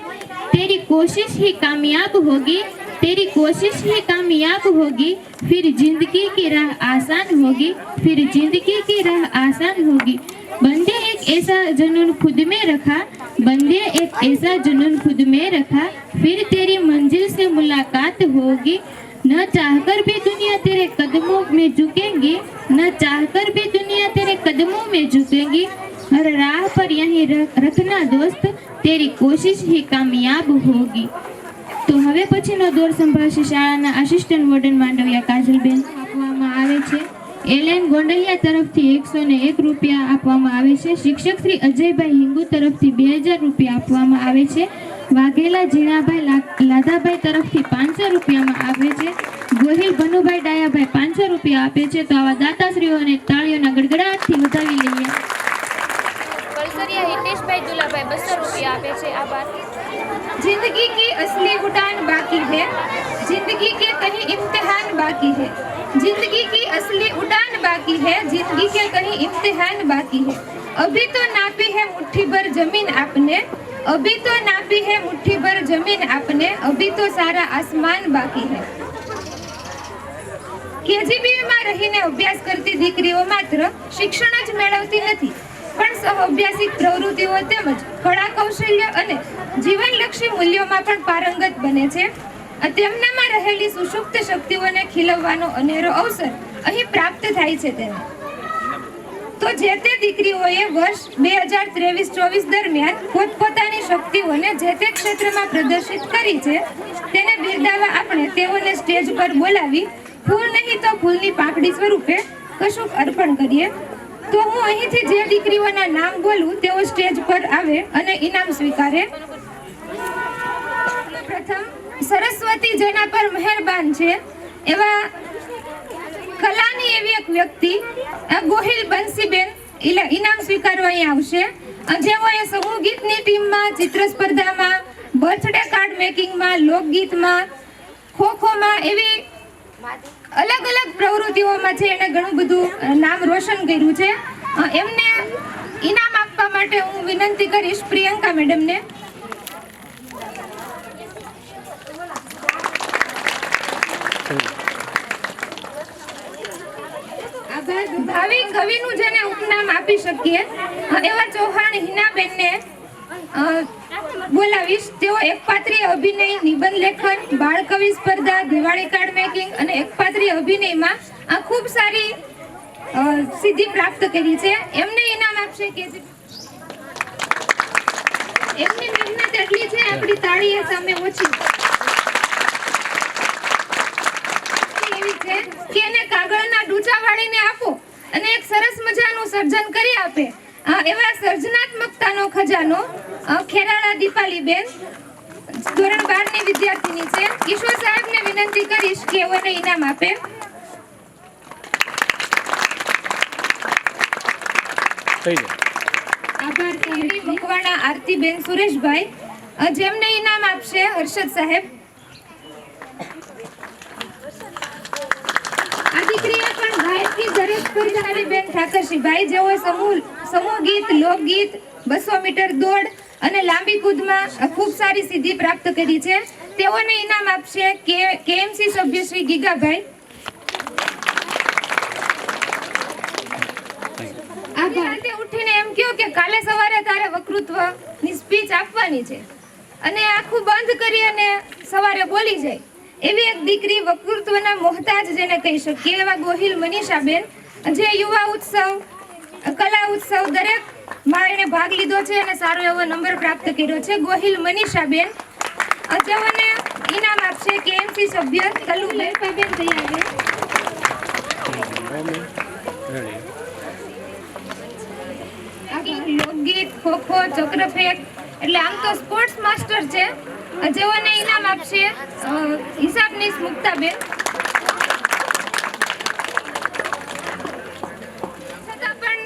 तेरी कोशिश ही कामयाब होगी, तेरी कोशिश ही कामयाब होगी, फिर जिंदगी की राह आसान होगी, फिर जिंदगी की राह आसान होगी। बंदे एक ऐसा जुनून खुद में रखा, बंदे एक ऐसा जुनून खुद में रखा, फिर तेरी मंजिल से मुलाकात होगी। न चाहकर भी दुनिया तेरे कदमों में झुकेंगी, न चाहकर भी दुनिया तेरे कदमों में झुकेंगी। हर राह पर यहीं रखना दोस्त, तेरी कोशिश ही कामयाब होगी। તો હવે પછીનો દોર સંભાળશે શાળાના આસિસ્ટન્ટ વોર્ડન માંડવિયા કાજલબેન. આપવામાં આવે છે એલએન ગોંડલિયા તરફથી 101 રૂપિયા આપવામાં આવે છે. શિક્ષક શ્રી અજયભાઈ હિંગુ તરફથી 2000 રૂપિયા આપવામાં આવે છે. વાઘેલા જીણાભાઈ લાધાભાઈ તરફથી 500 રૂપિયામાં આપે છે. ગોહિલ ભનુભાઈ ડાયાભાઈ 500 રૂપિયા આપે છે. તો આવા દાતાશ્રીઓને તાળીઓના ગડગડાટથી વધાવી લઈએ. વલસરિયા હિતેશભાઈ દુલાભાઈ 200 રૂપિયા આપે છે. આભાર. जिंदगी की असली उड़ान बाकी है, जिंदगी के कहीं इम्तिहान बाकी है, जिंदगी की असली उड़ान बाकी है, जिंदगी के कहीं इम्तिहान बाकी है. अभी तो नापी है मुट्ठी भर जमीन आपने, अभी तो नापी है मुट्ठी भर जमीन आपने, अभी तो सारा आसमान बाकी है. KGB માં રહીને અભ્યાસ કરતી દીકરીઓ માત્ર શિક્ષણ જ મેળવતી નથી, પણ સહઅભ્યાસિક પ્રવૃત્તિઓ તેમજ કળા કૌશલ્ય અને જીવનલક્ષી મૂલ્યોમાં પણ પારંગત બને છે. તેમનામાં રહેલી સુષુપ્ત શક્તિઓને ખીલવવાનો અનેરો અવસર અહીં પ્રાપ્ત થાય છે તેને. તો જે તે દીકરીઓએ વર્ષ 2023-24 દરમિયાન પોતપોતાની શક્તિઓને જે તે ક્ષેત્રમાં પ્રદર્શિત કરી છે તેને બિરદાવવા આપણે તેઓને સ્ટેજ પર બોલાવી ફૂલ નહીં તો ફૂલની પાંખડી સ્વરૂપે કશુંક અર્પણ કરીએ. તો હું અહીંથી જે દીકરીઓના નામ બોલું તેઓ સ્ટેજ પર આવે અને ઇનામ સ્વીકારે. પ્રથમ સરસ્વતી જેના પર મહેરબાન છે એવા કલાની એવી એક વ્યક્તિ ગોહિલ બંસીબેન ઇનામ સ્વીકારવા અહીં આવશે. જેઓએ સમૂહ ગીતની ટીમમાં, ચિત્ર સ્પર્ધામાં, બર્થડે કાર્ડ મેકિંગમાં, લોકગીતમાં, ખોખોમાં એવી અલગ અલગ પ્રવૃત્તિઓમાં છે એને ઘણું બધું નામ રોશન કર્યું છે. એમને ઇનામ આપવા માટે હું વિનંતી કરીશ પ્રિયંકા મેડમને. ભાવિ કવિનું જેને ઉપનામ આપી શકીએ એવા ચૌહાણ હિનાબેનને બોલાવીશ. તેઓ એકપાત્રીય અભિનય, નિબંધ લેખન, બાળ કવિ સ્પર્ધા, દિવાળી કાર્ડ મેકિંગ અને એકપાત્રીય અભિનયમાં ખૂબ સારી સિદ્ધિ પ્રાપ્ત કરી છે. એમને ઇનામ આપશે કે એમની મહેનત એટલી છે આપણી તાળી સામે ઓછી એવી છે કે એને કાગળના ડૂચા વાળીને આપો અને એક સરસ મજાનું સર્જન કરી આપે. એવા સર્જનાત્મકતાનો ખજાનો ખેરાળા દીપાલીબેન ધોરણ 12 ની વિદ્યાર્થીની છે. ઈશ્વર સાહેબને વિનંતી કરીશ કે એઓને ઇનામ આપે. આભાર. કેરી મકવાણા આરતીબેન સુરેશભાઈ જેમને ઇનામ આપશે હર્ષદ સાહેબ. આ દીકરીએ પણ ગાયકી દરેક સ્પર્ધાની બેન ઠાકરશીભાઈ જેઓ સમૂહ ગીત, લોકગીત, 200 મીટર દોડ અને લાંબી કૂદમાં ખૂબ સારી સિદ્ધિ પ્રાપ્ત કરી છે. તેઓને ઇનામ આપશે KMC સભ્ય શ્રી ગીગાભાઈ. આજે ઉઠીને એમ કહ્યું કે કાલે સવારે તારે વક્તૃત્વની સ્પીચ આપવાની છે અને આખું બંધ કરી અને સવારે બોલી જાય એવી એક દીકરી, વક્તૃત્વના મોહતાજ જેને કહી શકીએ એવા ગોહિલ મનીષાબેન જે યુવા ઉત્સવ, કલા ઉત્સવ દરેક માં એને ભાગ લીધો છે અને સારો એવો નંબર પ્રાપ્ત કર્યો છે. ગોહિલ મનીષાબેન જેઓને ઇનામ આપશે KMC સભ્ય કલુબેન તૈયાર. લોકગીત, ખોખો, ચક્રફેંક એટલે આમ તો સ્પોર્ટ્સ માસ્ટર છે. જેઓને ઇનામ આપશે હિસાબનીશ મુક્તાબેન. છતાં પણ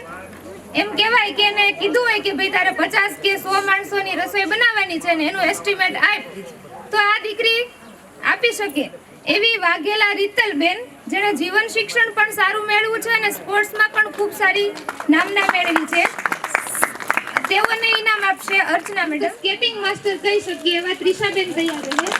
એમ કહેવાય કે એને કીધું હોય કે ભાઈ તારે 50 કે 100 માણસોની રસોઈ બનાવવાની છે ને એનું એસ્ટિમેટ આપ તો આ દીકરી આપી શકે એવી વાઘેલા રીતલબેન જેણે જીવન શિક્ષણ પણ સારું મેળવ્યું છે અને સ્પોર્ટ્સમાં પણ ખૂબ સારી નામના મેળવી છે. તેઓને ઇનામ આપશે અર્ચના મેડમ. સ્કેટિંગ માસ્ટર કહી શકીએ એવા ત્રિષાબેન તૈયાર છે.